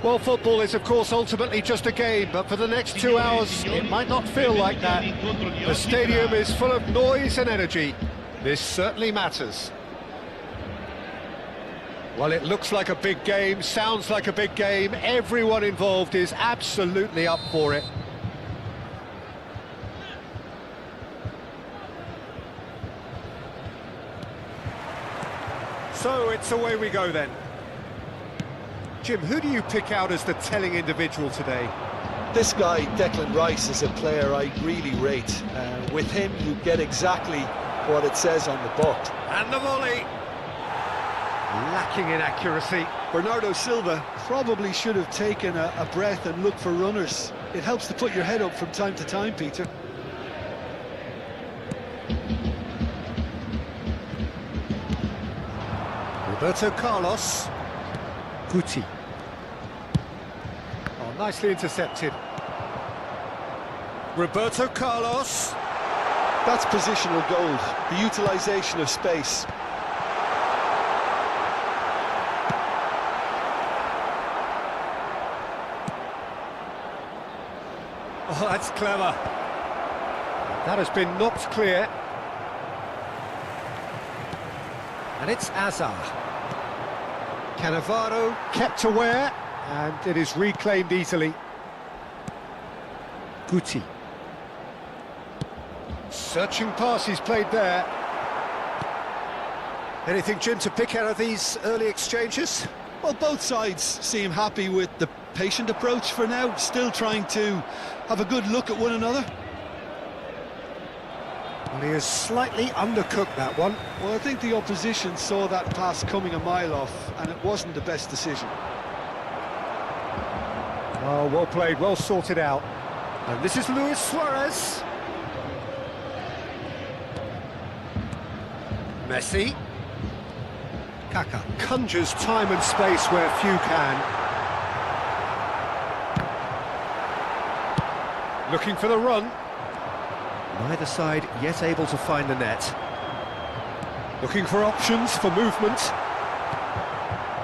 Well, football is, of course, ultimately just a game, but for the next 2 hours, it might not feel like that. The stadium is full of noise and energy. This certainly matters. Well, it looks like a big game, sounds like a big game. Everyone involved is absolutely up for it. So it's away we go then. Jim, who do you pick out as the telling individual today? This guy, Declan Rice, is a player I really rate. With him, you get exactly what it says on the box. And the volley. Lacking in accuracy. Bernardo Silva probably should have taken a breath and looked for runners. It helps to put your head up from time to time, Peter. Roberto Carlos. Guti. Oh, nicely intercepted. Roberto Carlos. That's positional gold, the utilisation of space. Oh, that's clever. That has been knocked clear. And it's Azar. Cannavaro kept aware, and it is reclaimed easily. Guti. Searching pass he's played there. Anything, Jim, to pick out of these early exchanges? Well, both sides seem happy with the patient approach for now, still trying to have a good look at one another. Well, he has slightly undercooked that one. Well, I think the opposition saw that pass coming a mile off, and it wasn't the best decision. Oh, well played, well sorted out. And this is Luis Suarez. Messi. Kaka conjures time and space where few can. Looking for the run. Neither side yet able to find the net. Looking for options for movement.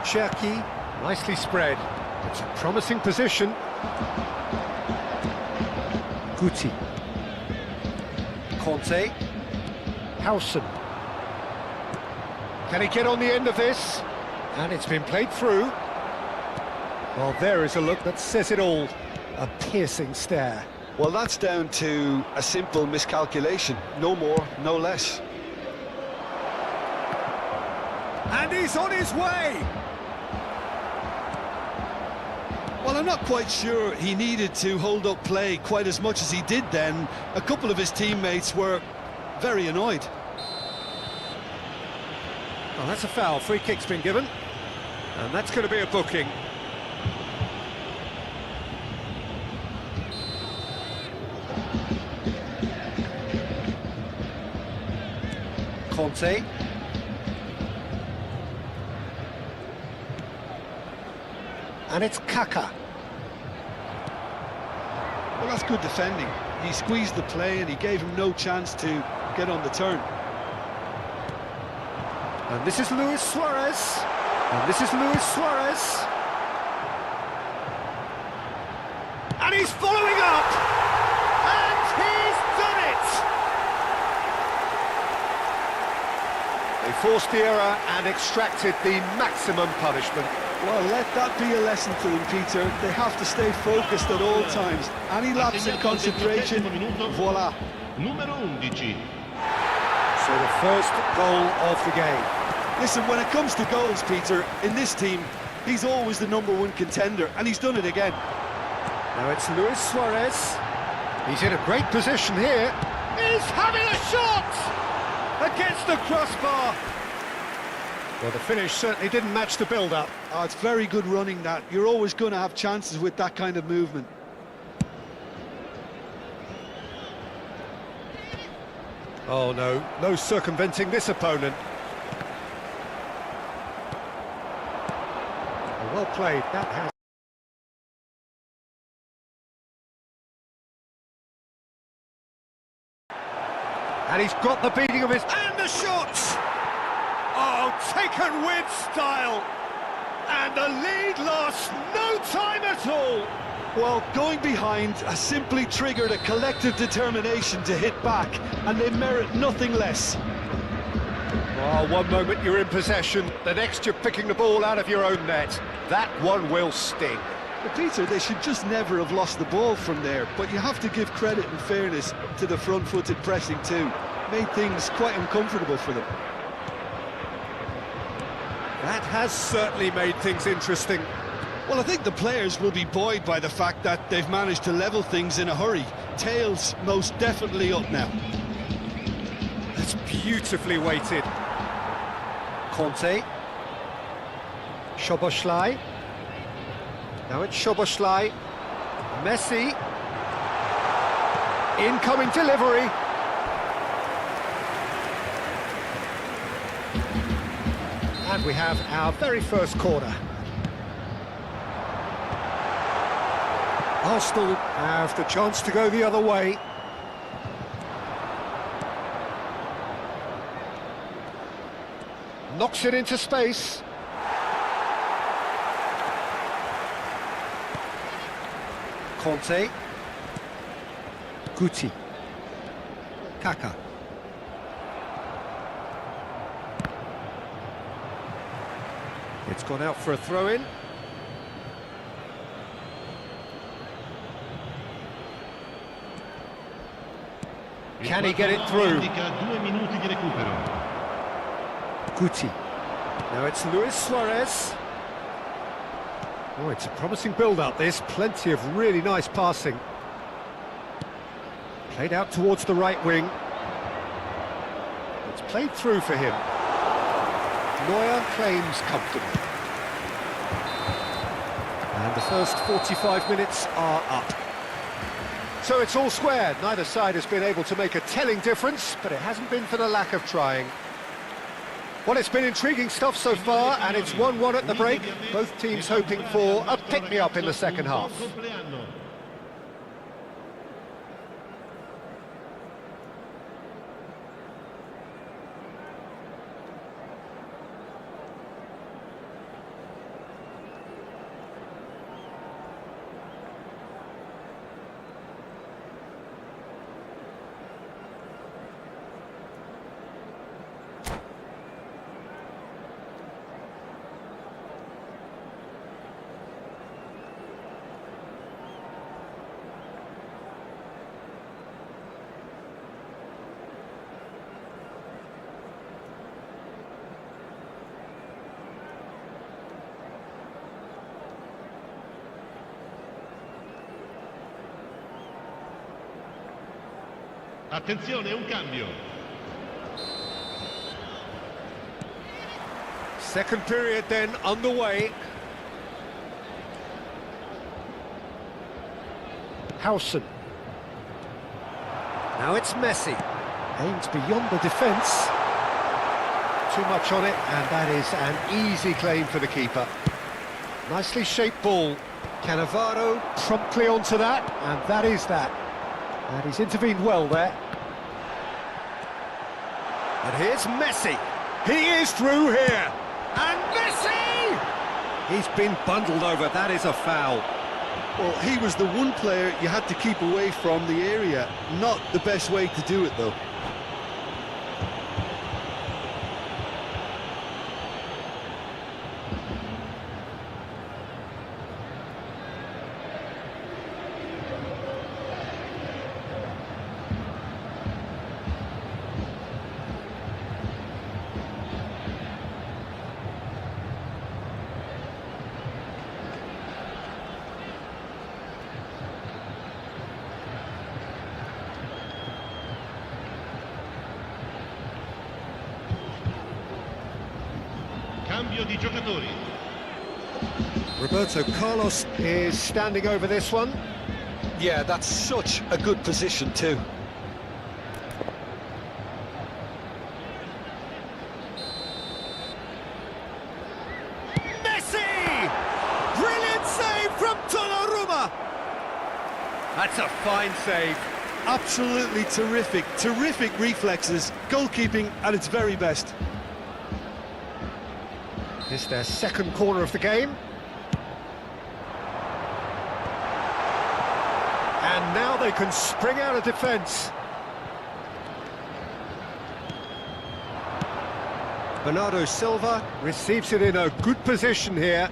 Cherki, nicely spread. It's a promising position. Guti. Conte. Howson. Can he get on the end of this? And it's been played through. Well, there is a look that says it all. A piercing stare. Well, that's down to a simple miscalculation. No more, no less. And he's on his way! Well, I'm not quite sure he needed to hold up play quite as much as he did then. A couple of his teammates were very annoyed. Oh, that's a foul. Free kick's been given. And that's going to be a booking. Conte. And it's Kaka. Well, that's good defending. He squeezed the play and he gave him no chance to get on the turn. And this is Luis Suarez. And this is Luis Suarez. And he's following up! And he's done it! They forced the error and extracted the maximum punishment. Well, let that be a lesson to them, Peter. They have to stay focused at all times. Any lapse in concentration, voila. Numero 11. So the first goal of the game. Listen, when it comes to goals, Peter, in this team, he's always the #1 contender, and he's done it again. Now it's Luis Suarez. He's in a great position here. He's having a shot! Against the crossbar. Well, the finish certainly didn't match the build-up. Oh, it's very good running, that. You're always going to have chances with that kind of movement. Oh, no circumventing this opponent. Well played, that has... And he's got the beating of his... And the shot! Oh, taken with style! And the lead lost no time at all. Well, going behind has simply triggered a collective determination to hit back, and they merit nothing less. Oh, one moment you're in possession, the next you're picking the ball out of your own net. That one will sting. But Peter, they should just never have lost the ball from there, but you have to give credit and fairness to the front-footed pressing too. Made things quite uncomfortable for them. That has certainly made things interesting. Well, I think the players will be buoyed by the fact that they've managed to level things in a hurry. Tails most definitely up now. That's beautifully weighted. Conte. Szoboszlai. Now it's Szoboszlai. Messi. Incoming delivery. And we have our very first corner. Arsenal have the chance to go the other way. Knocks it into space. Conte. Guti. Kaka. It's gone out for a throw-in. Can he get it through? Guti. Now it's Luis Suarez. Oh, it's a promising build-up, this. Plenty of really nice passing. Played out towards the right wing. It's played through for him. Neuer claims comfortably. And the first 45 minutes are up. So it's all square. Neither side has been able to make a telling difference, but it hasn't been for the lack of trying. Well, it's been intriguing stuff so far, and it's 1-1 at the break. Both teams hoping for a pick-me-up in the second half. Attenzione, un cambio. Second period then underway. Howson. Now it's Messi. Aims beyond the defence. Too much on it, and that is an easy claim for the keeper. Nicely shaped ball. Cannavaro promptly onto that, and that is that. And he's intervened well there. And here's Messi. He is through here. And Messi! He's been bundled over. That is a foul. Well, he was the one player you had to keep away from the area. Not the best way to do it, though. Cambio di giocatori. Roberto Carlos is standing over this one. Yeah, that's such a good position too. Messi! Brilliant save from Donnarumma! That's a fine save. Absolutely terrific, terrific reflexes. Goalkeeping at its very best. It's their second corner of the game. And now they can spring out of defence. Bernardo Silva receives it in a good position here.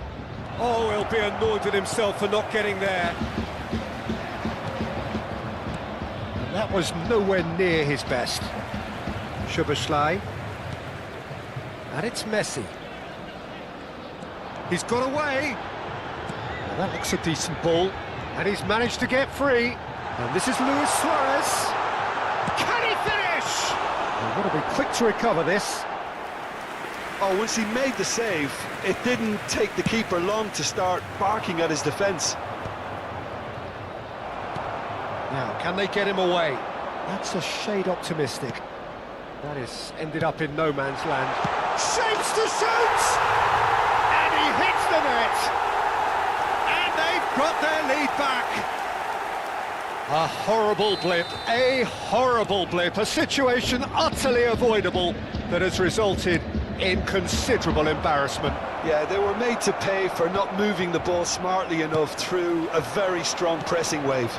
Oh, he'll be annoyed with himself for not getting there. That was nowhere near his best. Szoboszlai. And it's Messi. He's got away. Well, that looks a decent ball. And he's managed to get free. And this is Luis Suarez. Can he finish? They've got to be quick to recover this. Oh, once he made the save, it didn't take the keeper long to start barking at his defence. Now, can they get him away? That's a shade optimistic. That is ended up in no man's land. Shapes to shoot! And he hits the net! And they've got their lead back! A horrible blip, a situation utterly avoidable that has resulted in considerable embarrassment. Yeah, they were made to pay for not moving the ball smartly enough through a very strong pressing wave.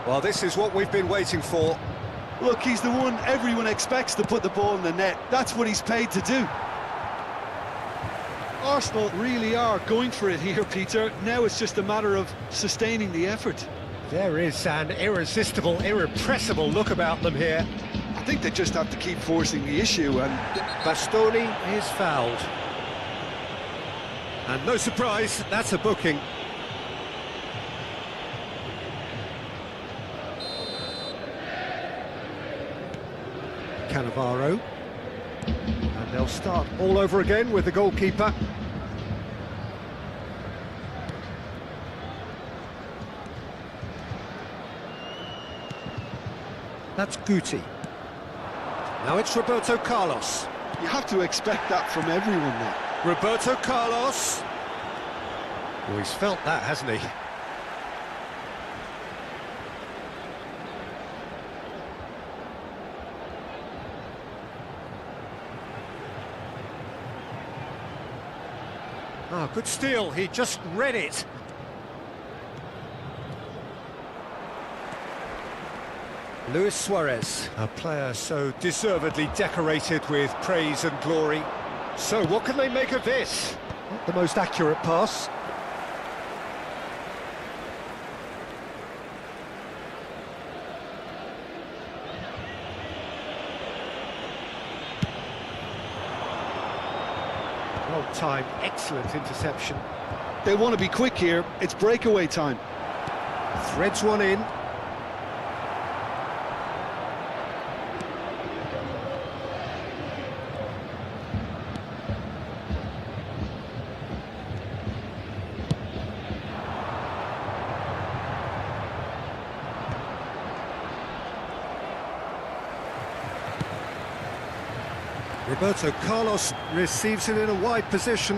Well, this is what we've been waiting for. Look, he's the one everyone expects to put the ball in the net. That's what he's paid to do. Arsenal really are going for it here, Peter. Now it's just a matter of sustaining the effort. There is an irresistible, irrepressible look about them here. I think they just have to keep forcing the issue, and Bastoni is fouled. And no surprise, that's a booking. Cannavaro. And they'll start all over again with the goalkeeper. That's Guti. Now it's Roberto Carlos. you have to expect that from everyone now. Roberto Carlos. Well, he's felt that, hasn't he? Oh, good steal. He just read it. Luis Suarez, a player so deservedly decorated with praise and glory. So what can they make of this? Not the most accurate pass. Well timed, excellent interception. They want to be quick here. It's breakaway time. Threads one in. Roberto Carlos receives it in a wide position.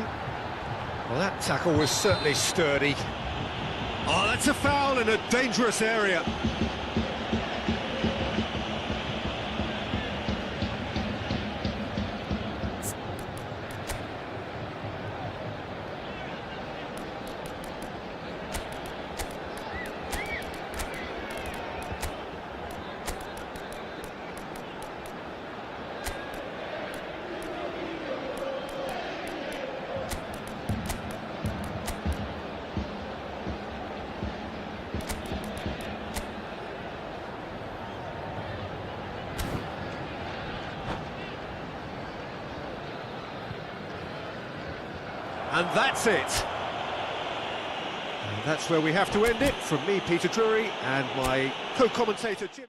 Well, that tackle was certainly sturdy. Oh, that's a foul in a dangerous area. And that's it. And that's where we have to end it. From me, Peter Drury, and my co-commentator, Jim.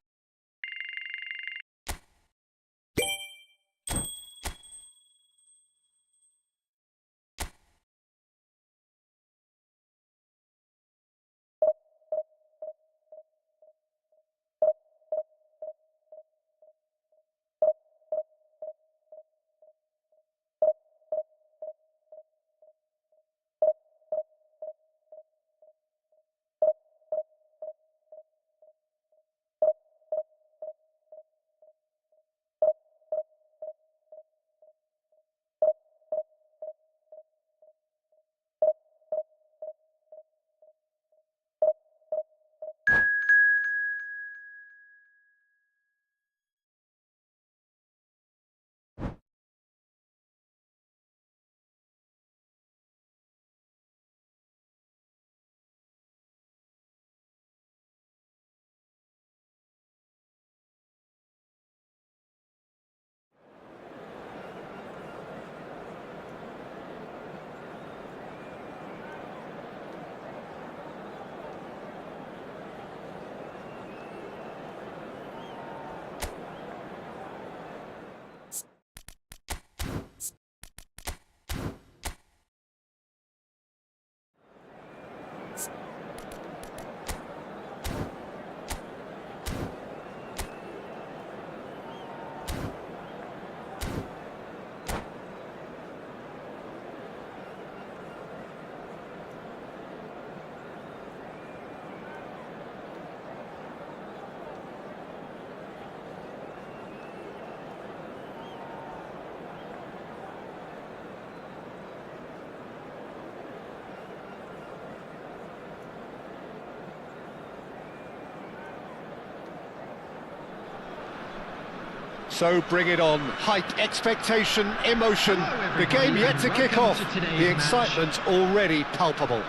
So bring it on. Hype, expectation, emotion. The game yet to kick off. The excitement already palpable.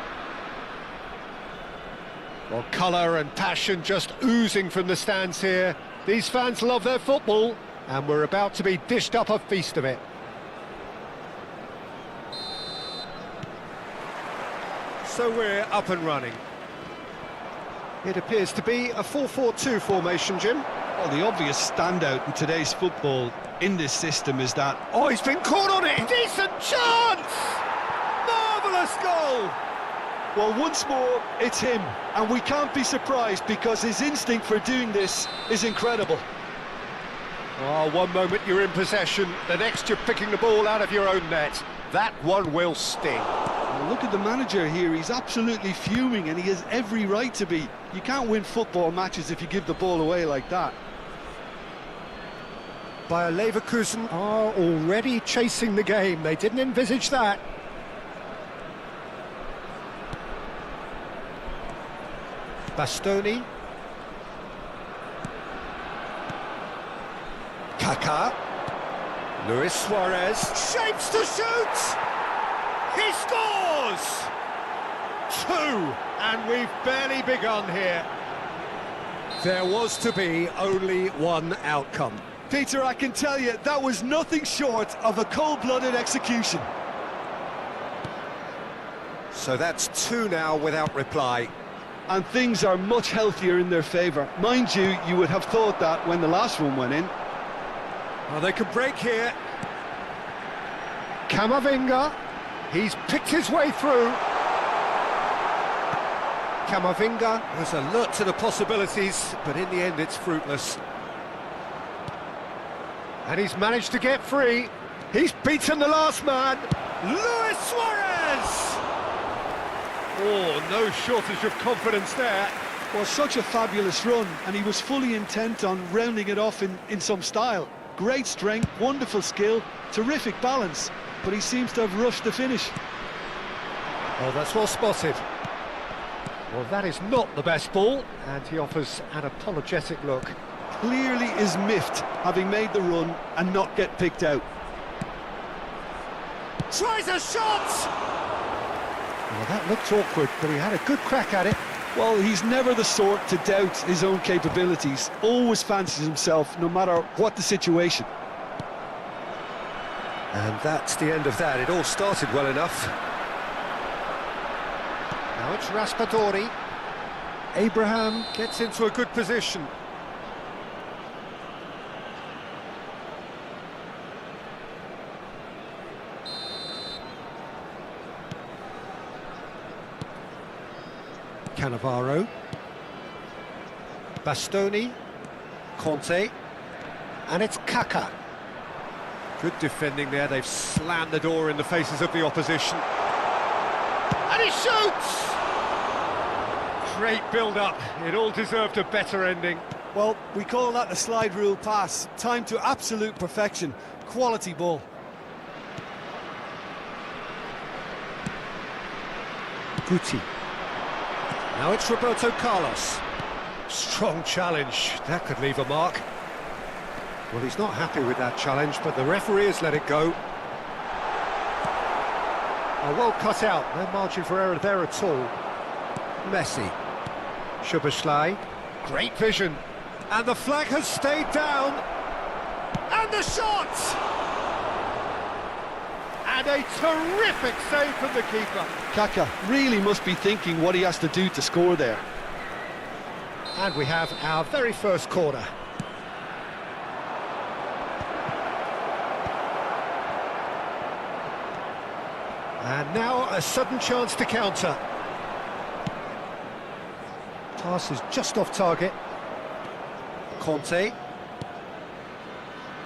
Well, colour and passion just oozing from the stands here. These fans love their football, and we're about to be dished up a feast of it. So we're up and running. It appears to be a 4-4-2 formation, Jim. Well, the obvious standout in today's football in this system is that... Oh, he's been caught on it! Decent chance! Marvellous goal! Well, once more, it's him, and we can't be surprised because his instinct for doing this is incredible. Oh, one moment you're in possession, the next you're picking the ball out of your own net. That one will sting. Well, look at the manager here, he's absolutely fuming, and he has every right to be. You can't win football matches if you give the ball away like that. Bayer Leverkusen are already chasing the game. They didn't envisage that. Bastoni. Kaká. Luis Suarez. Shapes to shoot! He scores! 2, and we've barely begun here. There was to be only one outcome. Peter, I can tell you, that was nothing short of a cold-blooded execution. So that's 2 now without reply. And things are much healthier in their favour. Mind you, you would have thought that when the last one went in. Well, they could break here. Camavinga, he's picked his way through. Camavinga was alert to the possibilities, but in the end it's fruitless. And he's managed to get free. He's beaten the last man. Luis Suarez! Oh, no shortage of confidence there. Well, such a fabulous run, and he was fully intent on rounding it off in some style. Great strength, wonderful skill, terrific balance, but he seems to have rushed the finish. Oh, that's well spotted. Well, that is not the best ball, and he offers an apologetic look. Clearly is miffed, having made the run and not get picked out. Tries a shot! Well, that looked awkward, but he had a good crack at it. Well, he's never the sort to doubt his own capabilities, always fancies himself, no matter what the situation. And that's the end of that. It all started well enough. Now it's Raspadori. Abraham gets into a good position. Cannavaro. Bastoni. Conte. And it's Kaká. Good defending there. They've slammed the door in the faces of the opposition. And he shoots! Great build-up. It all deserved a better ending. Well, we call that the slide rule pass. Time to absolute perfection. Quality ball. Guti. Now it's Roberto Carlos. Strong challenge. That could leave a mark. Well, he's not happy with that challenge, but the referee has let it go. Oh, well cut out. No margin for error there at all. Messi. Szoboszlai. Great vision. And the flag has stayed down. And the shot! And a terrific save from the keeper. Kaká really must be thinking what he has to do to score there. And we have our very first corner. And now a sudden chance to counter. Pass is just off target. Conte.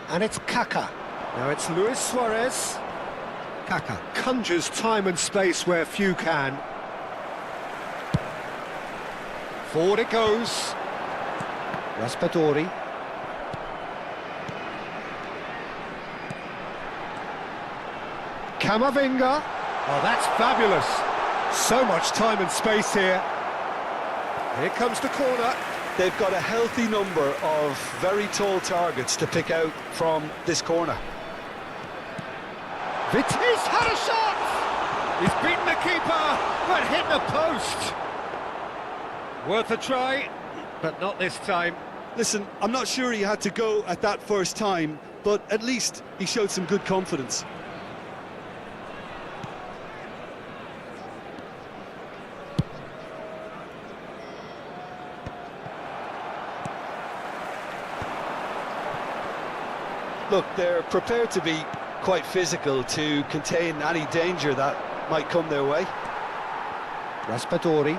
And it's Kaká. Now it's Luis Suarez. Kaká conjures time and space where few can. Forward it goes. Raspadori. Camavinga. Oh, that's fabulous. So much time and space here. Here comes the corner. they've got a healthy number of very tall targets to pick out from this corner. He's had a shot! He's beaten the keeper, but hit the post. Worth a try, but not this time. Listen, I'm not sure he had to go at that first time, but at least he showed some good confidence. Look, they're prepared to be quite physical to contain any danger that might come their way. Raspadori.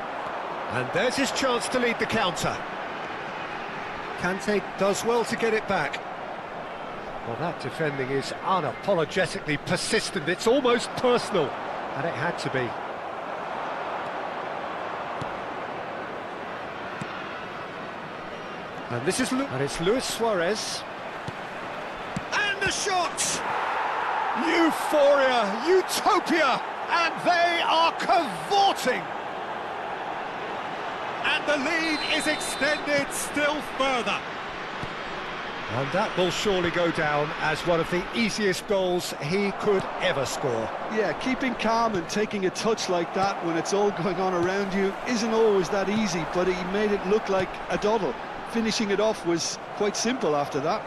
And there's his chance to lead the counter. Kante does well to get it back. Well, that defending is unapologetically persistent. It's almost personal, and it had to be. And this is it's Luis Suarez. And the shot! Euphoria, utopia, and they are cavorting. And the lead is extended still further. And that will surely go down as one of the easiest goals he could ever score. Yeah, keeping calm and taking a touch like that when it's all going on around you isn't always that easy, but he made it look like a doddle. Finishing it off was quite simple after that.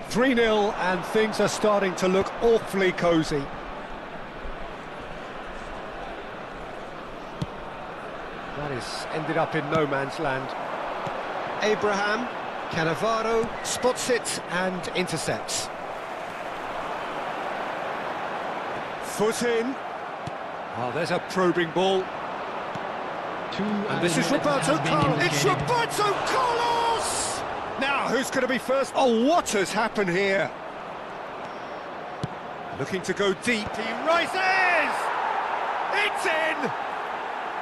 3-0, and things are starting to look awfully cosy. That is ended up in no man's land. Abraham, Cannavaro spots it and intercepts. Foot in. Oh, there's a probing ball. And this is Roberto Carlos. It's Roberto Carlos! Now, who's going to be first? Oh, what has happened here? Looking to go deep. He rises! It's in!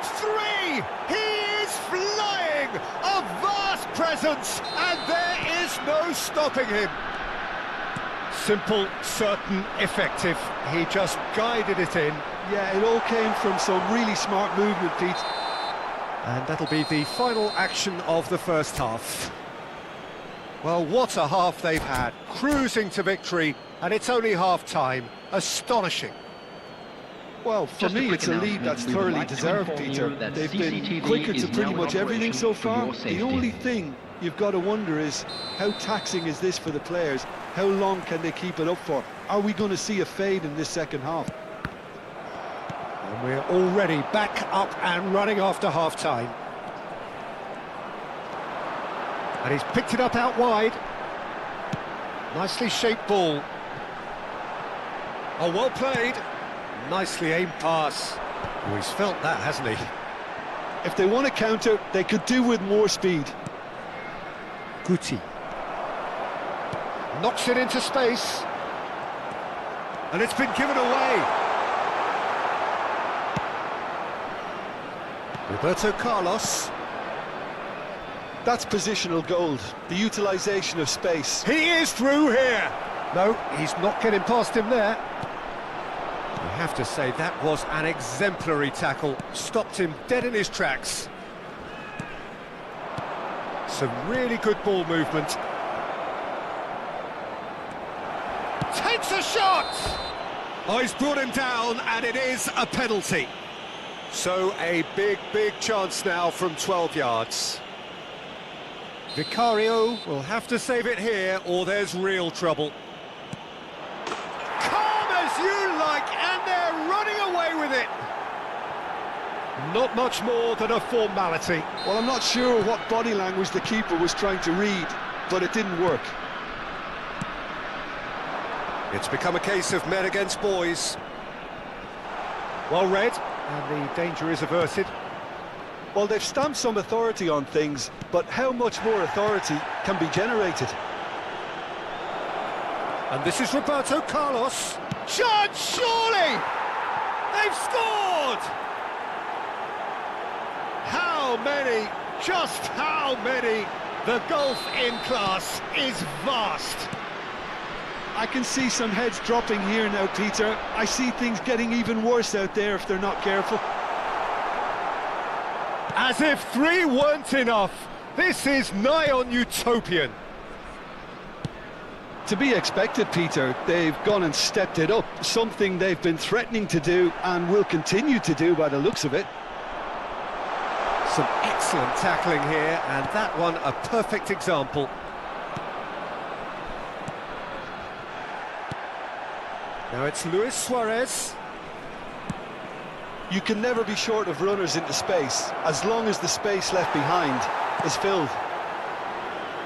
3! He is flying! A vast presence, and there is no stopping him. Simple, certain, effective. He just guided it in. Yeah, it all came from some really smart movement, Pete. And that'll be the final action of the first half. Well, what a half they've had. Cruising to victory, and it's only half-time. Astonishing. Well, for me, it's a lead that's thoroughly deserved, Peter. They've been quicker to pretty much everything so far. The only thing you've got to wonder is, how taxing is this for the players? How long can they keep it up for? Are we going to see a fade in this second half? And we're already back up and running after half-time. And he's picked it up out wide. Nicely shaped ball. Oh, well played. Nicely aimed pass. Oh, he's felt that, hasn't he? If they want to counter, they could do with more speed. Guti. Knocks it into space. And it's been given away. Roberto Carlos. That's positional gold, the utilisation of space. He is through here. No, he's not getting past him there. I have to say, that was an exemplary tackle. Stopped him dead in his tracks. Some really good ball movement. Takes a shot! Oh, he's brought him down, and it is a penalty. So a big, big chance now from 12 yards. Vicario will have to save it here, or there's real trouble. Calm as you like, and they're running away with it. Not much more than a formality. Well, I'm not sure what body language the keeper was trying to read, but it didn't work. It's become a case of men against boys. Well read, and the danger is averted. Well, they've stamped some authority on things, but how much more authority can be generated? And this is Roberto Carlos. Judge, surely! They've scored! How many? Just how many? The gulf in class is vast. I can see some heads dropping here now, Peter. I see things getting even worse out there if they're not careful. As if 3 weren't enough. This is nigh on utopian. To be expected, Peter. They've gone and stepped it up, something they've been threatening to do and will continue to do by the looks of it. Some excellent tackling here, and that one a perfect example. Now it's Luis Suarez. You can never be short of runners into space, as long as the space left behind is filled.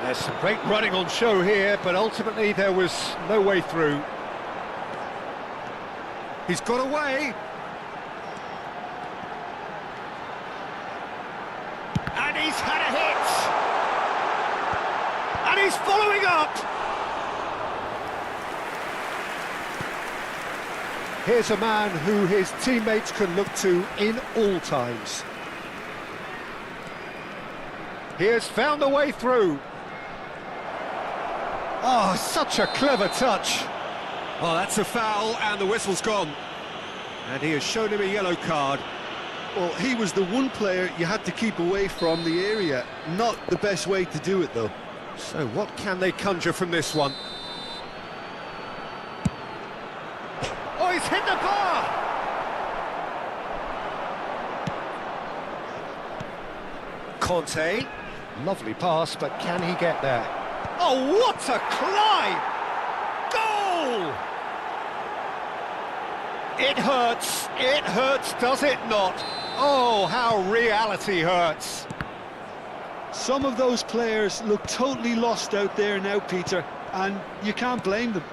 There's some great running on show here, but ultimately there was no way through. He's got away. And he's had a hit. And he's following up. Here's a man who his teammates can look to in all times. He has found a way through. Oh, such a clever touch. Oh, that's a foul, and the whistle's gone. And he has shown him a yellow card. Well, he was the one player you had to keep away from the area. Not the best way to do it, though. So what can they conjure from this one? Oh, he's hit the bar! Conte. Lovely pass, but can he get there? Oh, what a climb! Goal! It hurts, does it not? Oh, how reality hurts. Some of those players look totally lost out there now, Peter, and you can't blame them.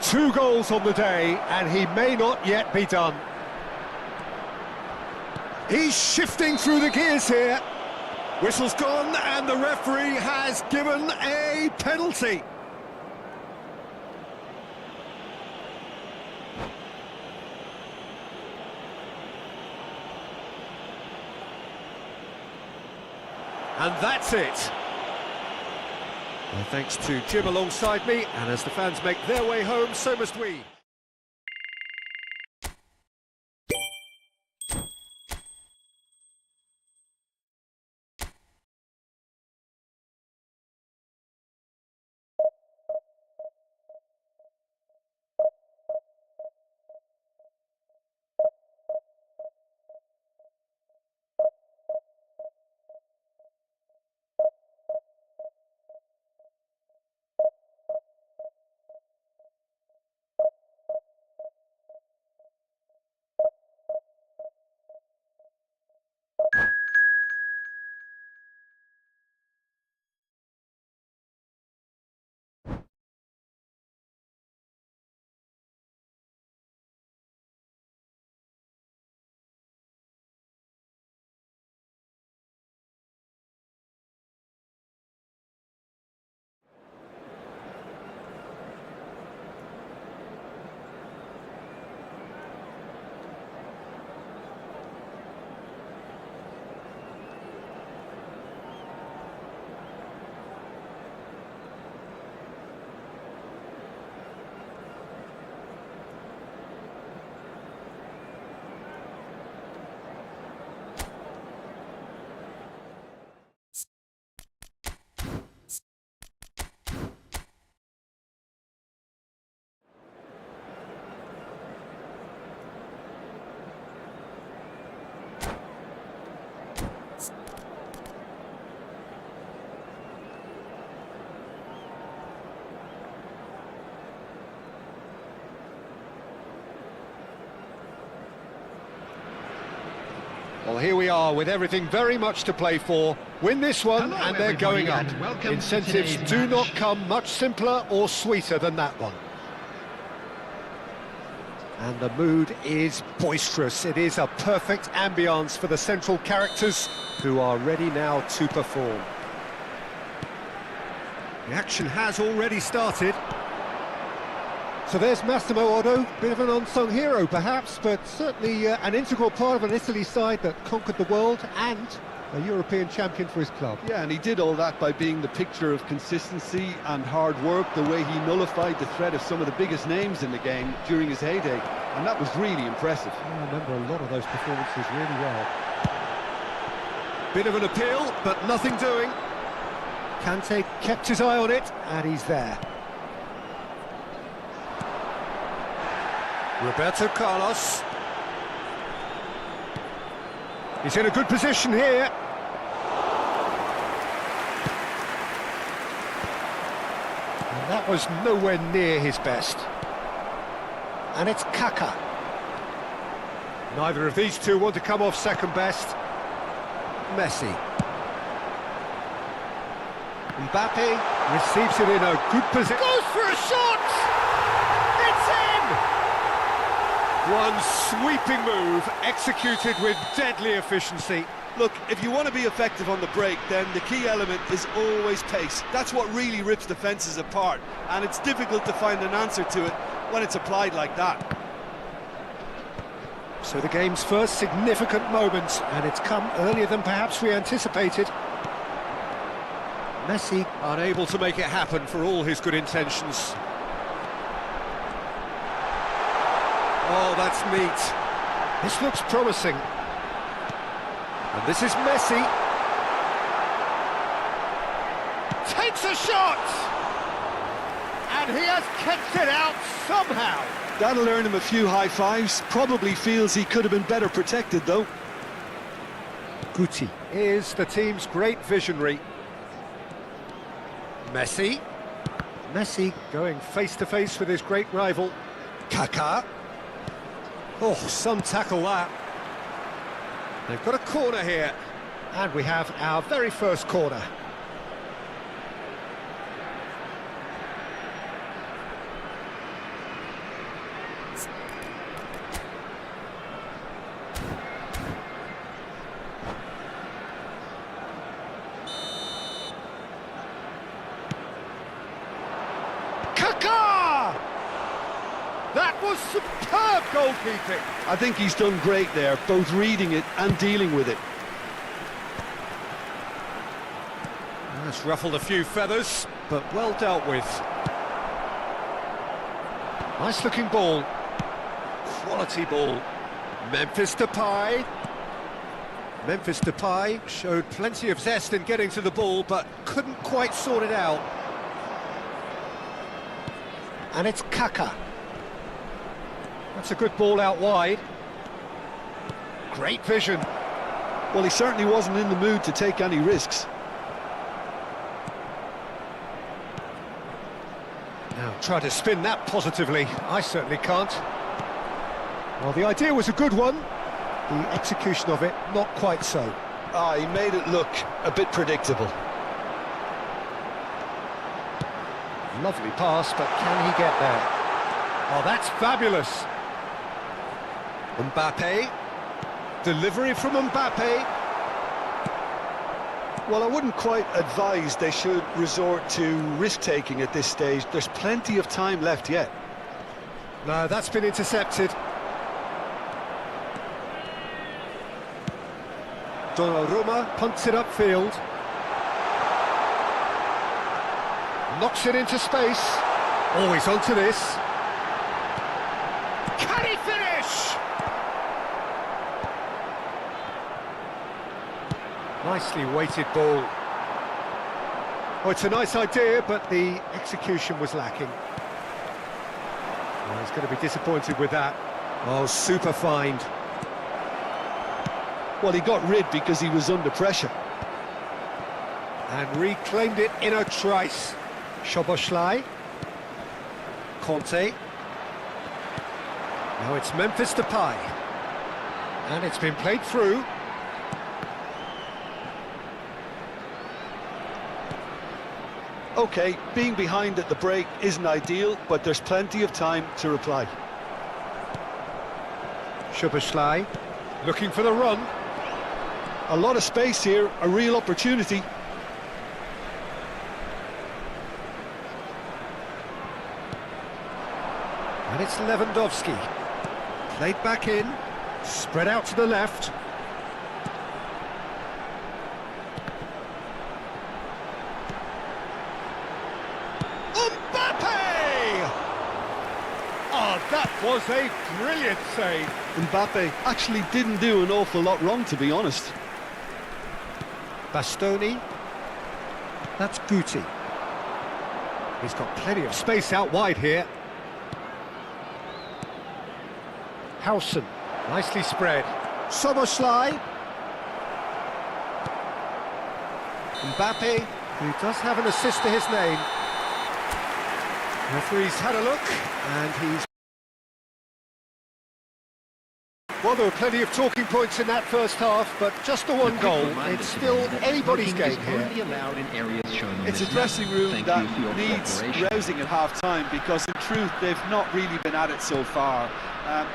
2 goals on the day, and he may not yet be done. He's shifting through the gears here. Whistle's gone, and the referee has given a penalty. And that's it. Well, thanks to Jim alongside me, and as the fans make their way home, so must we. Well, here we are with everything very much to play for. Win this one and they're going up. Incentives do not come much simpler or sweeter than that one. And the mood is boisterous. It is a perfect ambience for the central characters who are ready now to perform. The action has already started. So there's Massimo Otto, bit of an unsung hero perhaps, but certainly an integral part of an Italy side that conquered the world and a European champion for his club. Yeah, and he did all that by being the picture of consistency and hard work, the way he nullified the threat of some of the biggest names in the game during his heyday, and that was really impressive. I remember a lot of those performances really well. Bit of an appeal, but nothing doing. Kante kept his eye on it, and he's there. Roberto Carlos. He's in a good position here. And that was nowhere near his best. And it's Kaka. Neither of these two want to come off second best. Messi. Mbappe receives it in a good position. Goes for a shot! It's in! One sweeping move, executed with deadly efficiency. Look, if you want to be effective on the break, then the key element is always pace. That's what really rips defences apart, and it's difficult to find an answer to it when it's applied like that. So the game's first significant moment, and it's come earlier than perhaps we anticipated. Messi unable to make it happen for all his good intentions. Oh, that's neat. This looks promising. And this is Messi. Takes a shot! And he has kept it out somehow. That'll earn him a few high fives. Probably feels he could have been better protected, though. Guti is the team's great visionary. Messi. Messi going face-to-face with his great rival. Kaka. Oh, some tackle that. They've got a corner here. And we have our very first corner. Kaka! That was superb goalkeeping. I think he's done great there, both reading it and dealing with it. That's ruffled a few feathers, but well dealt with. Nice looking ball. Quality ball. Memphis Depay. Memphis Depay showed plenty of zest in getting to the ball, but couldn't quite sort it out. And it's Kaka. That's a good ball out wide. Great vision. Well, he certainly wasn't in the mood to take any risks. Now, try to spin that positively. I certainly can't. Well, the idea was a good one. The execution of it, not quite so. He made it look a bit predictable. Lovely pass, but can he get there? Oh, that's fabulous. Mbappe. Delivery from Mbappe. Well, I wouldn't quite advise they should resort to risk-taking at this stage. There's plenty of time left yet. No, that's been intercepted. Donnarumma punts it upfield. Knocks it into space. Always onto this. Can he finish? Nicely weighted ball. Oh, it's a nice idea, but the execution was lacking. Well, he's going to be disappointed with that. Oh, super find. Well, he got rid because he was under pressure. And reclaimed it in a trice. Szoboszlai. Conte. Now it's Memphis Depay. And it's been played through. OK, being behind at the break isn't ideal, but there's plenty of time to reply. Szoboszlai looking for the run. A lot of space here, a real opportunity. And it's Lewandowski. Played back in, spread out to the left. Oh, that was a brilliant save. Mbappe actually didn't do an awful lot wrong, to be honest. Bastoni. That's Guti. He's got plenty of space out wide here. Howson, nicely spread. Soboslai. Mbappe, who does have an assist to his name. Referee's had a look, and he's... Well, there were plenty of talking points in that first half, but just the one goal. It's still anybody's game here. It's a dressing room that needs rousing at half-time, because in truth they've not really been at it so far.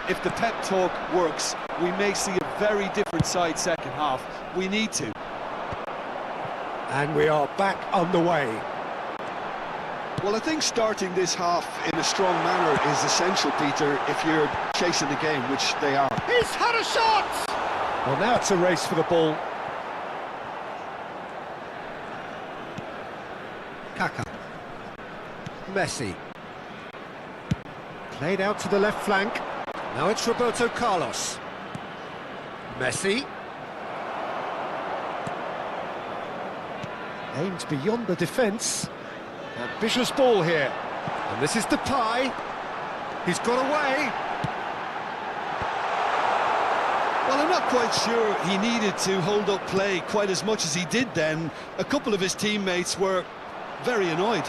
If the pep talk works, we may see a very different side second half. We need to. And we are back underway. Well, I think starting this half in a strong manner is essential, Peter, if you're chasing the game, which they are. He's had a shot! Well, now it's a race for the ball. Kaka. Messi. Played out to the left flank. Now it's Roberto Carlos. Messi. Aimed beyond the defence. Ambitious ball here. And this is Depay. He's got away. Well, I'm not quite sure he needed to hold up play quite as much as he did then. A couple of his teammates were very annoyed.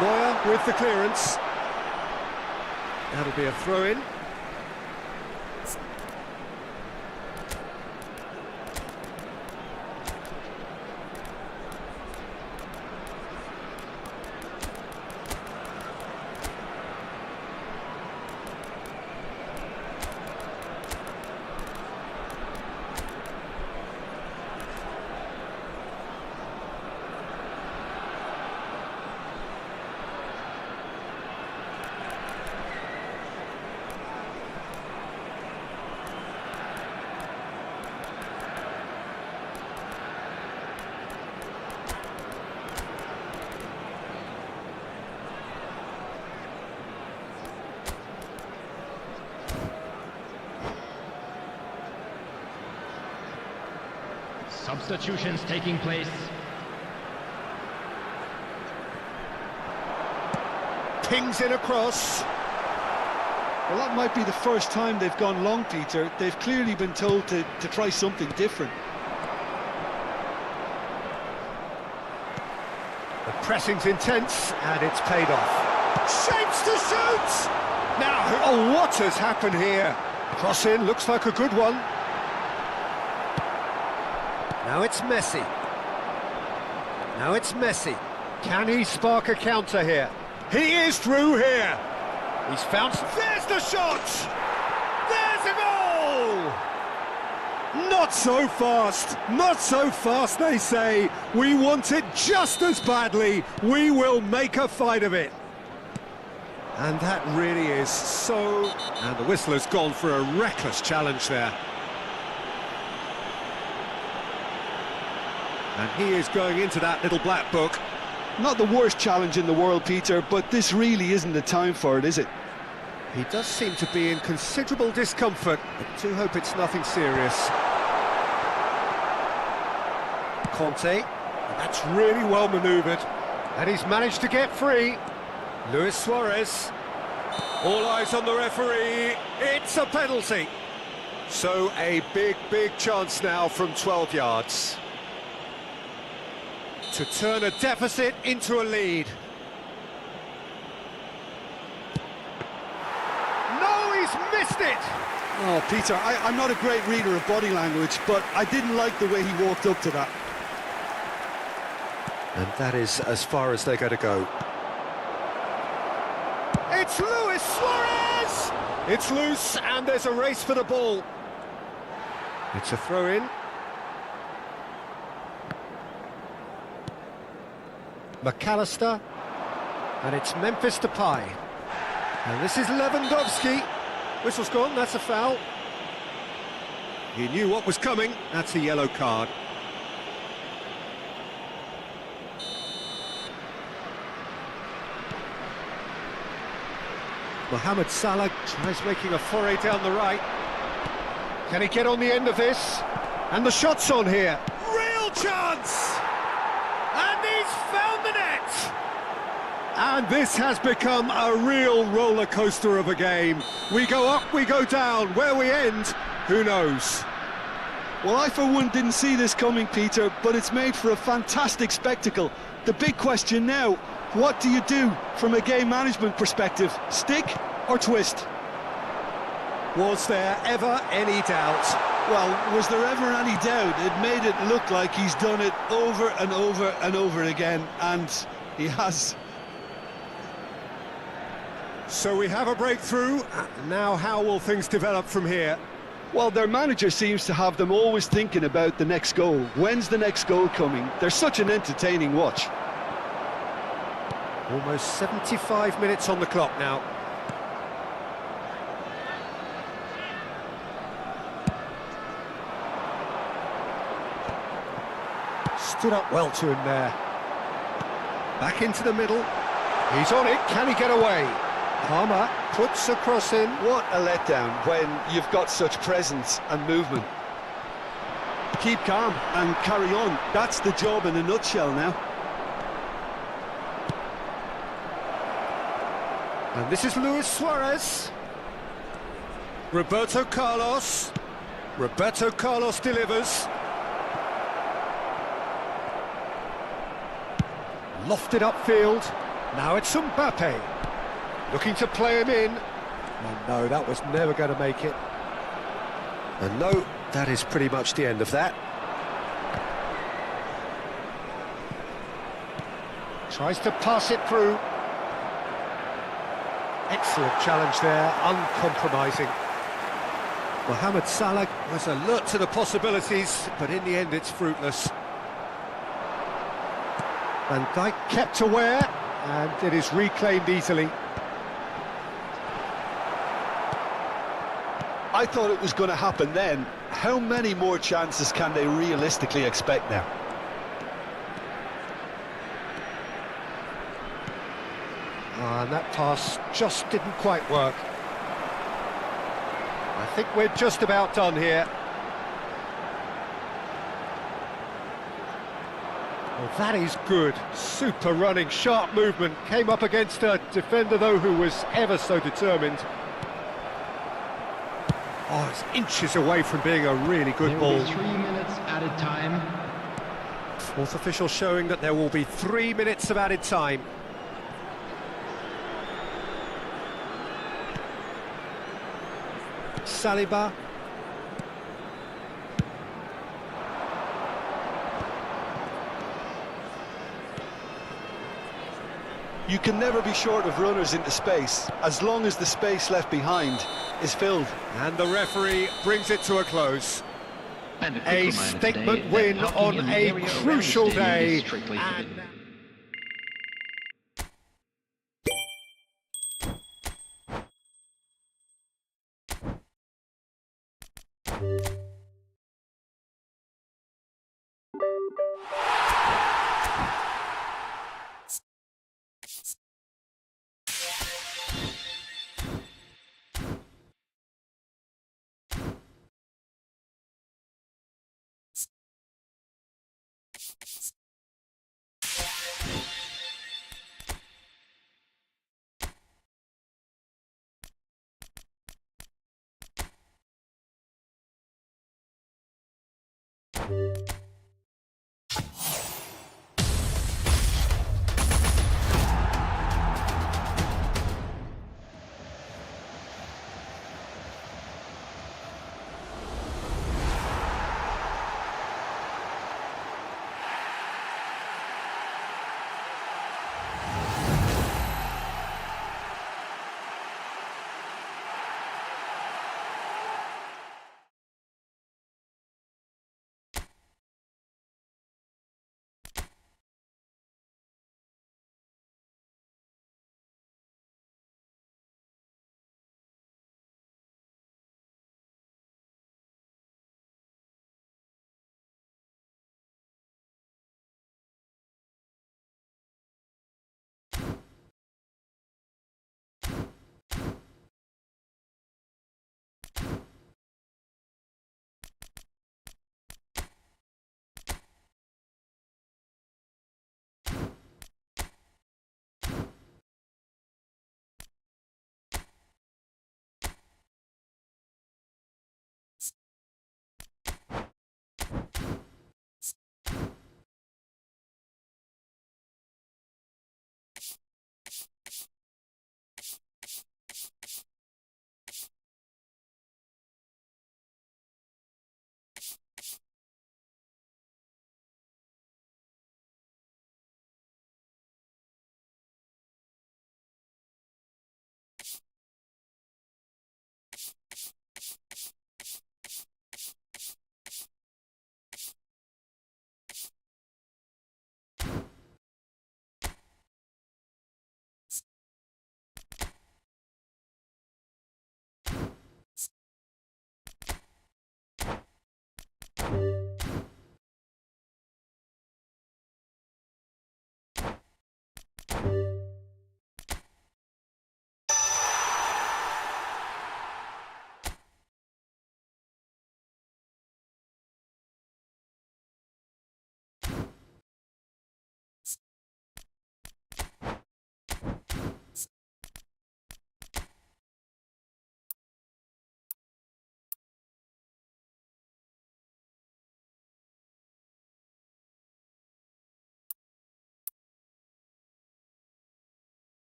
Neuer with the clearance. That'll be a throw-in. Substitutions taking place. Pings in across. Well, that might be the first time they've gone long, Peter. They've clearly been told to try something different. The pressing's intense, and it's paid off. Shapes to shoot! Now, oh, what has happened here? Cross in, looks like a good one. Now it's Messi. Now it's Messi. Can he spark a counter here? He is through here. He's found... There's the shot! There's a goal! Not so fast. Not so fast, they say. We want it just as badly. We will make a fight of it. And that really is so... And the whistle has gone for a reckless challenge there. And he is going into that little black book. Not the worst challenge in the world, Peter, but this really isn't the time for it, is it? He does seem to be in considerable discomfort. I do hope it's nothing serious. Conte, that's really well manoeuvred. And he's managed to get free. Luis Suarez. All eyes on the referee. It's a penalty. So a big chance now from 12 yards. To turn a deficit into a lead. No, he's missed it! Oh, Peter, I'm not a great reader of body language, but I didn't like the way he walked up to that. And that is as far as they're going to go. It's Luis Suarez! It's loose, and there's a race for the ball. It's a throw-in. McAllister, and it's Memphis Depay. And this is Lewandowski. Whistle's gone, that's a foul. He knew what was coming, that's a yellow card. Mohamed Salah tries making a foray down the right. Can he get on the end of this? And the shot's on here. Real chance! And he's found the net! And this has become a real roller coaster of a game. We go up, we go down. Where we end, who knows? Well, I for one didn't see this coming, Peter, but it's made for a fantastic spectacle. The big question now, what do you do from a game management perspective? Stick or twist? Was there ever any doubt? Well, was there ever any doubt? It made it look like he's done it over and over and over again, and he has. So we have a breakthrough. Now how will things develop from here? Well, their manager seems to have them always thinking about the next goal. When's the next goal coming? They're such an entertaining watch. Almost 75 minutes on the clock now. Stood up well to him there. Back into the middle. He's on it. Can he get away? Palmer puts a cross in. What a letdown when you've got such presence and movement. Keep calm and carry on. That's the job in a nutshell now. And this is Luis Suarez. Roberto Carlos. Roberto Carlos delivers. Lofted upfield. Now it's Mbappe. Looking to play him in. Oh no, that was never going to make it. And no, that is pretty much the end of that. Tries to pass it through. Excellent challenge there, uncompromising. Mohamed Salah was alert to the possibilities, but in the end it's fruitless. Van Dijk kept aware, and it is reclaimed easily. I thought it was going to happen then. How many more chances can they realistically expect now? And that pass just didn't quite work. I think we're just about done here. Well, that is good. Super running, sharp movement. Came up against a defender, though, who was ever so determined. Oh, it's inches away from being a really good ball. 3 minutes added time. Fourth official showing that there will be 3 minutes of added time. Saliba. You can never be short of runners into space, as long as the space left behind is filled. And the referee brings it to a close. And A statement win on a crucial day.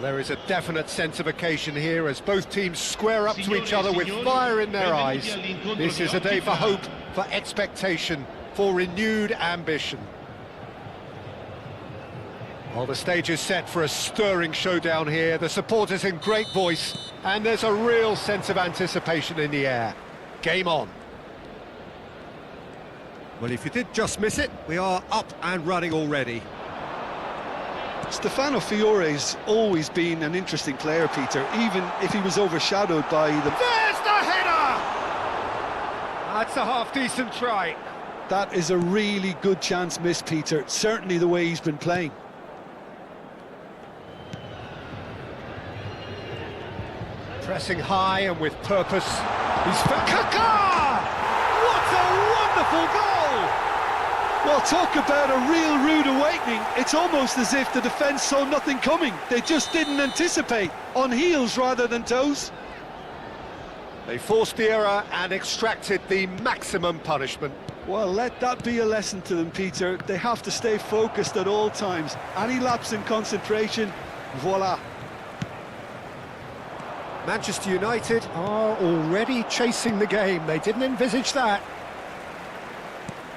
Well, there is a definite sense of occasion here as both teams square up to each other with fire in their eyes. This is a day for hope, for expectation, for renewed ambition. Well, the stage is set for a stirring showdown here. The supporters in great voice, and there's a real sense of anticipation in the air. Game on. Well, if you did just miss it, we are up and running already. Stefano Fiore's always been an interesting player, Peter, even if he was overshadowed by the... There's the header! That's a half-decent try. That is a really good chance missed, Peter, certainly the way he's been playing. Pressing high and with purpose. He's found... Kaká! What a wonderful goal! Well, talk about a real rude awakening. It's almost as if the defence saw nothing coming. They just didn't anticipate, on heels rather than toes. They forced the error and extracted the maximum punishment. Well, let that be a lesson to them, Peter. They have to stay focused at all times. Any lapse in concentration, voila. Manchester United are already chasing the game. They didn't envisage that.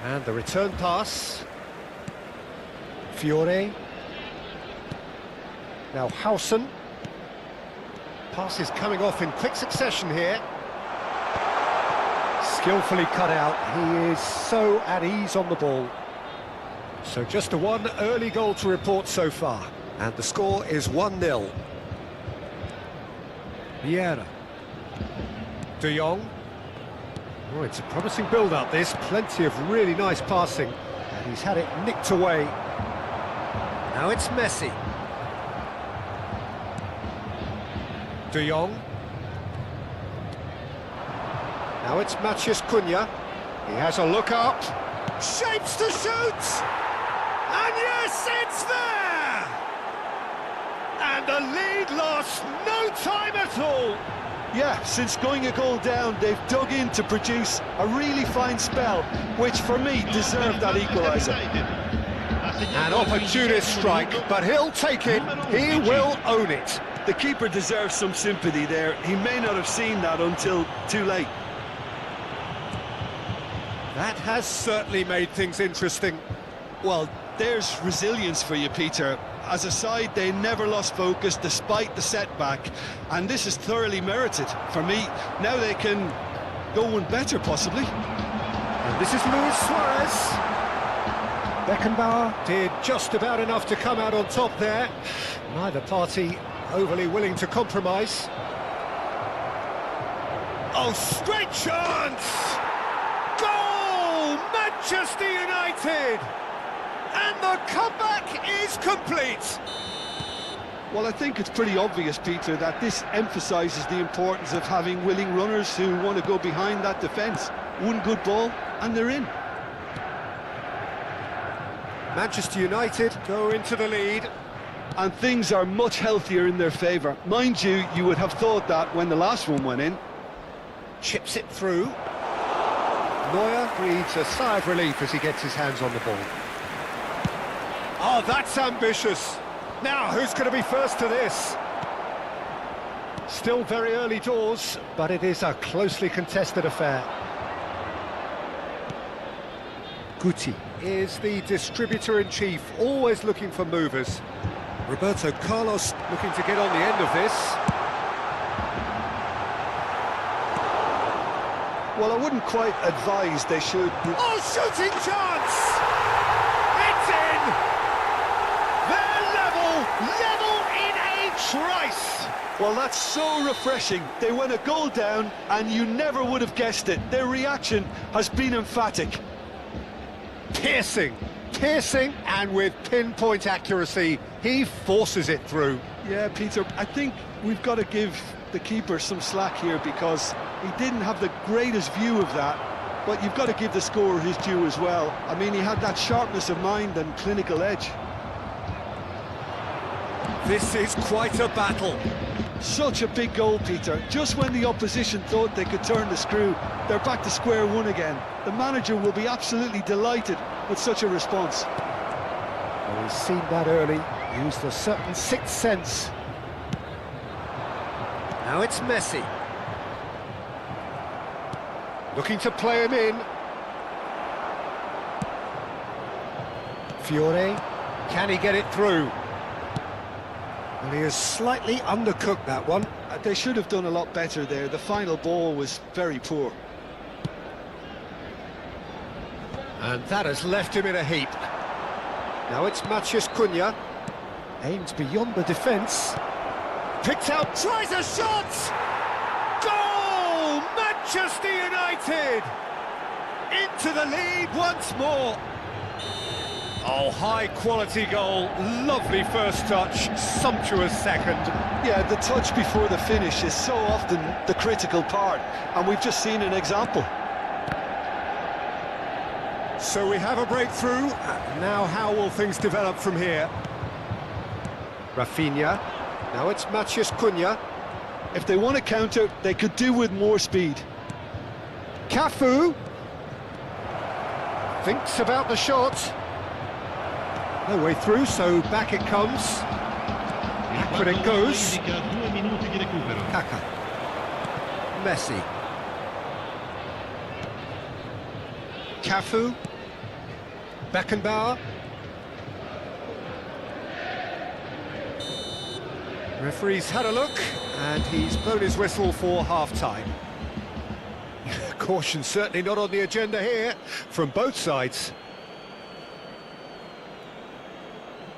And the return pass. Fiore. Now Howson. Pass is coming off in quick succession here. Skillfully cut out. He is so at ease on the ball. So just a one early goal to report so far. And the score is 1-0. Vieira. De Jong. Oh, it's a promising build-up, this. Plenty of really nice passing. And he's had it nicked away. Now it's Messi. De Jong. Now it's Matheus Cunha. He has a look up. Shapes to shoot! And yes, it's there! And the lead lost no time at all. Yeah, since going a goal down, they've dug in to produce a really fine spell, which for me deserved that equaliser. An opportunist strike, but he'll take it, he will own it. The keeper deserves some sympathy there. He may not have seen that until too late. That has certainly made things interesting. Well, there's resilience for you, Peter. As a side, they never lost focus despite the setback, and this is thoroughly merited. For me, now they can go one better, possibly. And this is Luis Suarez. Beckenbauer did just about enough to come out on top there. Neither party overly willing to compromise. Oh, straight chance! Goal! Manchester United! And the comeback is complete. Well, I think it's pretty obvious, Peter, that this emphasises the importance of having willing runners who want to go behind that defence. One good ball, and they're in. Manchester United go into the lead. And things are much healthier in their favour. Mind you, you would have thought that when the last one went in. Chips it through. Neuer breathes a sigh of relief as he gets his hands on the ball. Oh, that's ambitious. Now, who's going to be first to this? Still very early doors, but it is a closely contested affair. Guti is the distributor-in-chief, always looking for movers. Roberto Carlos Looking to get on the end of this. Well, I wouldn't quite advise they should... Oh, shooting chance! It's in! They're level in a trice! Well, that's so refreshing. They went a goal down, and you never would have guessed it. Their reaction has been emphatic. Piercing, and with pinpoint accuracy, he forces it through. Yeah, Peter, I think we've got to give the keeper some slack here because he didn't have the greatest view of that, but you've got to give the scorer his due as well. I mean, he had that sharpness of mind and clinical edge. This is quite a battle. Such a big goal, Peter. Just when the opposition thought they could turn the screw, they're back to square one again. The manager will be absolutely delighted with such a response. Well, he's seen that early, used a certain sixth sense. Now it's Messi. Looking to play him in. Fiore. Can he get it through? Well, he has slightly undercooked that one. They should have done a lot better there. The final ball was very poor. And that has left him in a heap. Now it's Matheus Cunha. Aims beyond the defence. Picked out, tries a shot! Goal! Manchester United! Into the lead once more. Oh, high-quality goal. Lovely first touch, sumptuous second. Yeah, the touch before the finish is so often the critical part, and we've just seen an example. So we have a breakthrough. Now how will things develop from here? Rafinha. Now it's Matheus Cunha. If they want to counter, they could do with more speed. Cafu. Thinks about the shot. No way through, so back it comes. But it goes. Kaka. Messi. Cafu. Beckenbauer. Referee's had a look, and he's blown his whistle for half-time. Caution certainly not on the agenda here, from both sides.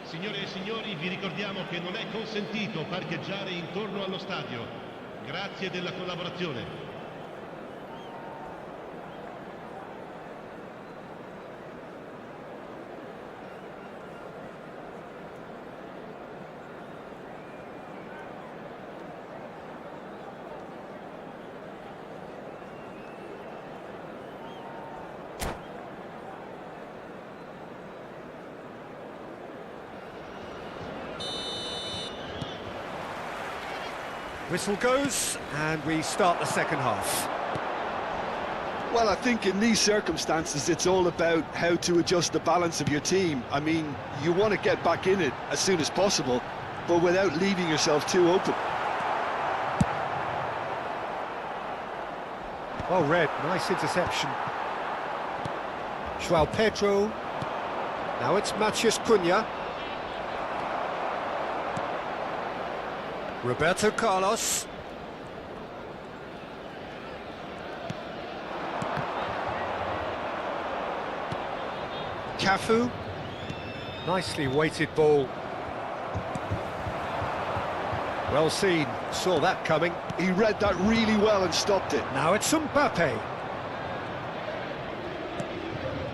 Signore e signori, vi ricordiamo che non è consentito parcheggiare intorno allo stadio. Grazie della collaborazione. Whistle goes, and we start the second half. Well, I think in these circumstances, it's all about how to adjust the balance of your team. I mean, you want to get back in it as soon as possible, but without leaving yourself too open. Well read, nice interception. João Pedro. Now it's Matheus Cunha. Roberto Carlos. Cafu. Nicely weighted ball. Well seen, saw that coming. He read that really well and stopped it. Now it's Mbappe.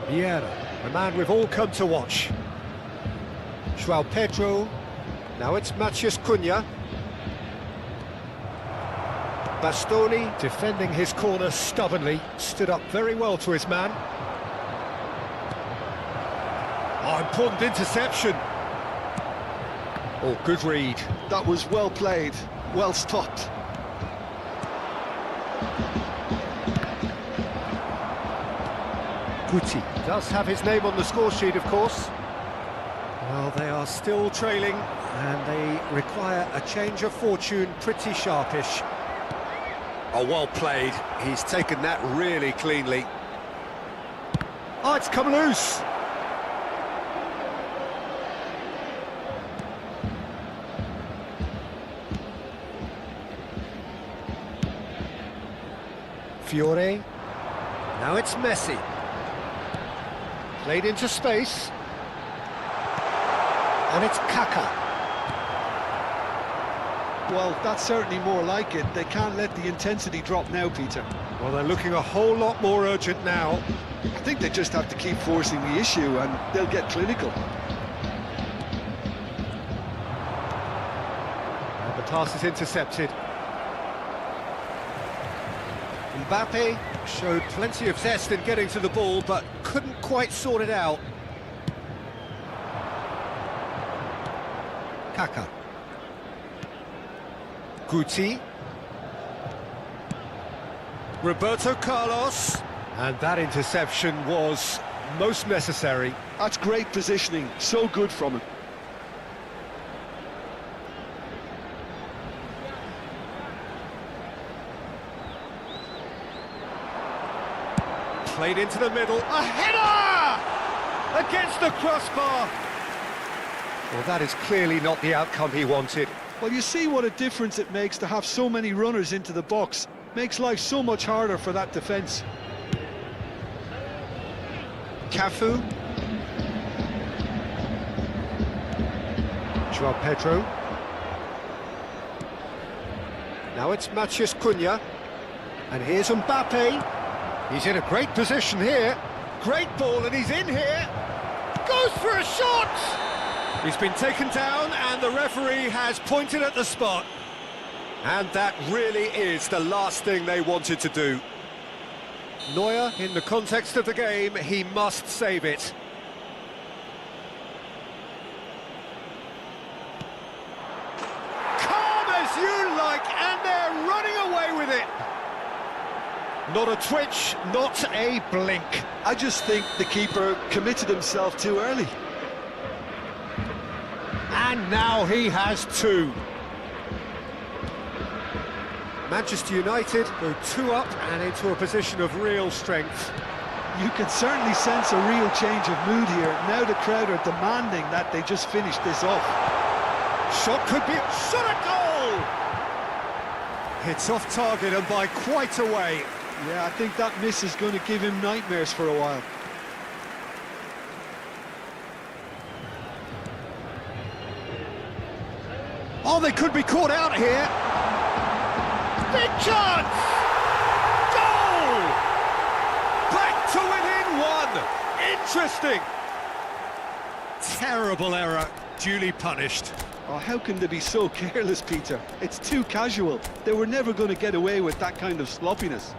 Vieira, the man we've all come to watch. João Pedro. Now it's Matheus Cunha. Bastoni. Defending his corner stubbornly, stood up very well to his man. Oh, important interception. Oh, good read. That was well played, well stopped. Guti. Does have his name on the score sheet, of course. Well, they are still trailing, And they require a change of fortune, pretty sharpish. oh, well played. He's taken that really cleanly. Oh, it's come loose. Fiore. Now it's Messi. Played into space. And it's Kaka. Well, that's certainly more like it. They can't let the intensity drop now, Peter. Well, they're looking a whole lot more urgent now. I think they just have to keep forcing the issue and they'll get clinical. And the pass is intercepted. Mbappe showed plenty of zest in getting to the ball, but couldn't quite sort it out. Kaka. Guti. Roberto Carlos. And that interception was most necessary. That's great positioning, so good from him. Played into the middle. A header! Against the crossbar. Well, that is clearly not the outcome he wanted. Well, you see what a difference it makes to have so many runners into the box. Makes life so much harder for that defence. Cafu. Joao Pedro. Now it's Matheus Cunha. And here's Mbappe. He's in a great position here. Great ball, and he's in here. Goes for a shot! He's been taken down, and the referee has pointed at the spot. And that really is the last thing they wanted to do. Neuer, in the context of the game, he must save it. Calm as you like, and they're running away with it. Not a twitch, not a blink. I just think the keeper committed himself too early. And now he has two. Manchester United go 2 up and into a position of real strength. You can certainly sense a real change of mood here. Now the crowd are demanding that they just finish this off. Shot could be... shot at goal! It's off target and by quite a way. Yeah, I think that miss is going to give him nightmares for a while. Oh, they could be caught out here. Big chance! Goal! Back to within 1. Interesting. Terrible error, duly punished. Oh, how can they be so careless, Peter? It's too casual. They were never going to get away with that kind of sloppiness.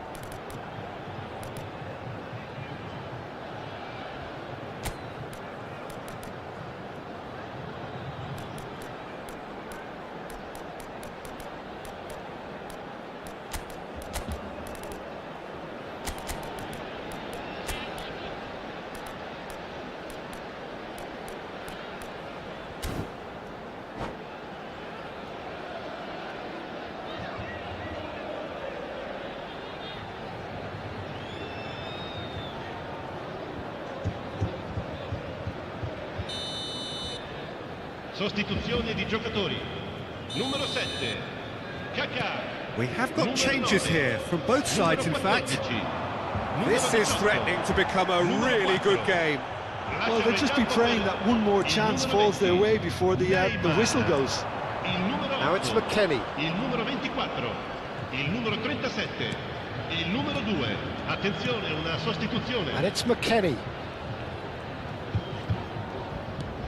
Sostituzione di giocatori. Numero 7, Kaká. We have got changes here from both sides, in fact. This is threatening to become a really good game. Well, they'll just be praying that one more chance falls their way before the whistle goes. Now it's McKennie. Il numero 24, il numero 37, il numero 2. Attenzione, una sostituzione. And it's McKennie.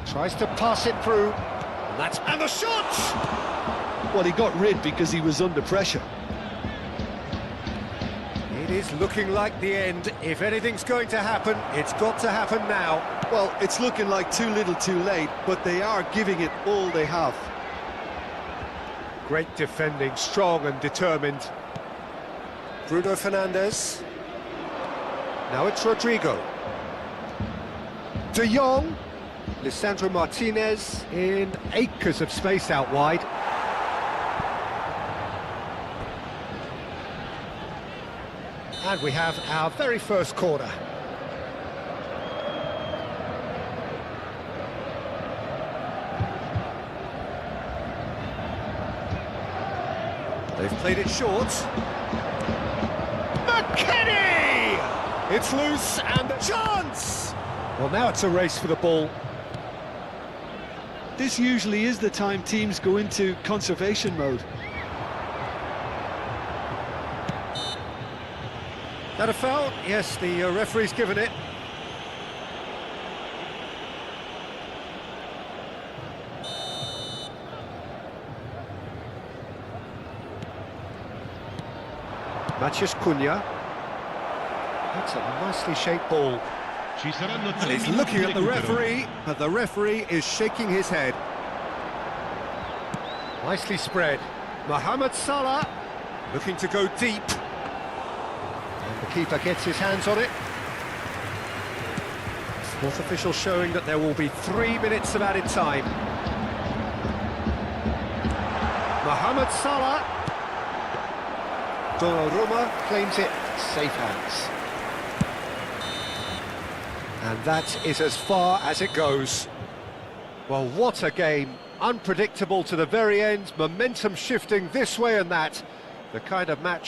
Tries to pass it through. And the shot! Well, he got rid because he was under pressure. It is looking like the end. If anything's going to happen, it's got to happen now. Well, it's looking like too little too late, but they are giving it all they have. Great defending, strong and determined. Bruno Fernandes. Now it's Rodrigo. De Jong. Lisandro Martinez in acres of space out wide. And we have our very first corner. They've played it short. McKennie! It's loose and a chance! Well, now it's a race for the ball. This usually is the time teams go into conservation mode. That a foul? Yes, the referee's given it. Matheus Cunha. That's a nicely shaped ball. Ci saranno And he's looking at the referee, but the referee is shaking his head. Nicely spread. Mohamed Salah looking to go deep. And the keeper gets his hands on it. Fourth official showing that there will be 3 minutes of added time. Mohamed Salah. Donnarumma claims it. Safe hands. And that is as far as it goes. Well, what a game. Unpredictable to the very end, momentum shifting this way and that. The kind of match